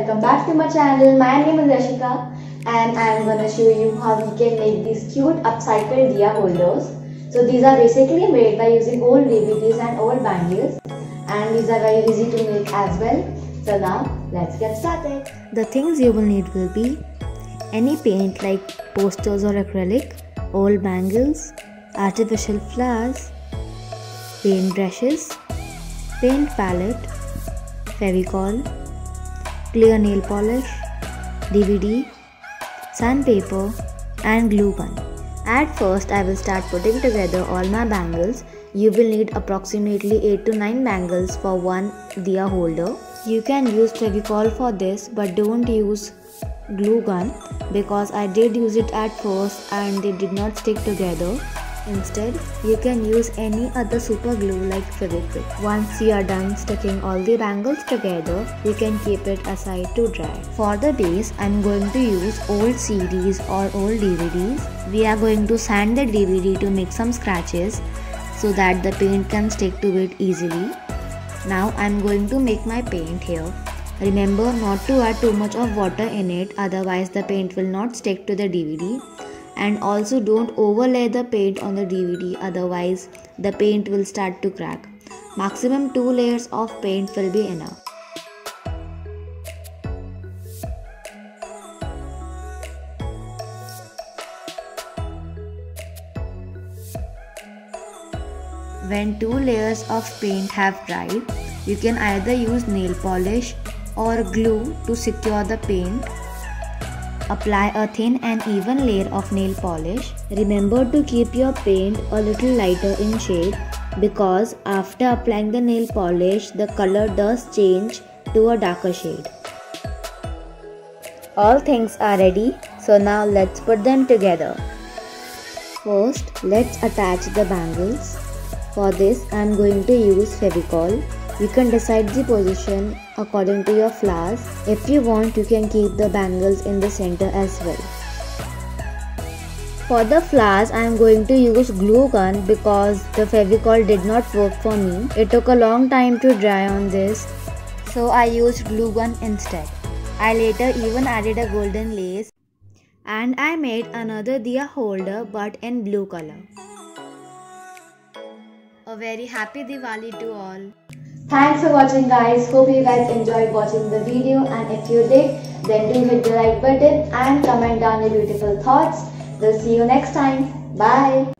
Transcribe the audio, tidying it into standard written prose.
welcome back to my channel. My name is Rashika and I am gonna show you how we can make these cute upcycled diya holders. So these are basically made by using old DVDs and old bangles, and these are very easy to make as well. So now let's get started. The things you will need will be any paint like posters or acrylic, old bangles, artificial flowers, paint brushes, paint palette, Fevicol, clear nail polish, DVD, sandpaper and glue gun. At first I will start putting together all my bangles. You will need approximately 8 to 9 bangles for one diya holder. You can use Fevicol for this, but don't use glue gun because I did use it at first and they did not stick together. Instead, you can use any other super glue like Fevikwik. Once you are done sticking all the bangles together, you can keep it aside to dry. For the base, I am going to use old CDs or old DVDs. We are going to sand the DVD to make some scratches so that the paint can stick to it easily. Now I am going to make my paint here. Remember not to add too much of water in it, otherwise the paint will not stick to the DVD. And also don't overlay the paint on the DVD, otherwise the paint will start to crack. Maximum 2 layers of paint will be enough. When 2 layers of paint have dried, you can either use nail polish or glue to secure the paint. Apply a thin and even layer of nail polish. Remember to keep your paint a little lighter in shade because after applying the nail polish, the color does change to a darker shade. All things are ready, so now let's put them together. First, let's attach the bangles. For this, I am going to use Fevicol. You can decide the position according to your flowers. If you want, you can keep the bangles in the center as well. For the flowers, I am going to use glue gun because the Fevicol did not work for me. It took a long time to dry on this, so I used glue gun instead. I later even added a golden lace and I made another diya holder but in blue color. A very happy Diwali to all. Thanks for watching guys. Hope you guys enjoyed watching the video, and if you did, then do hit the like button and comment down your beautiful thoughts. We'll see you next time. Bye.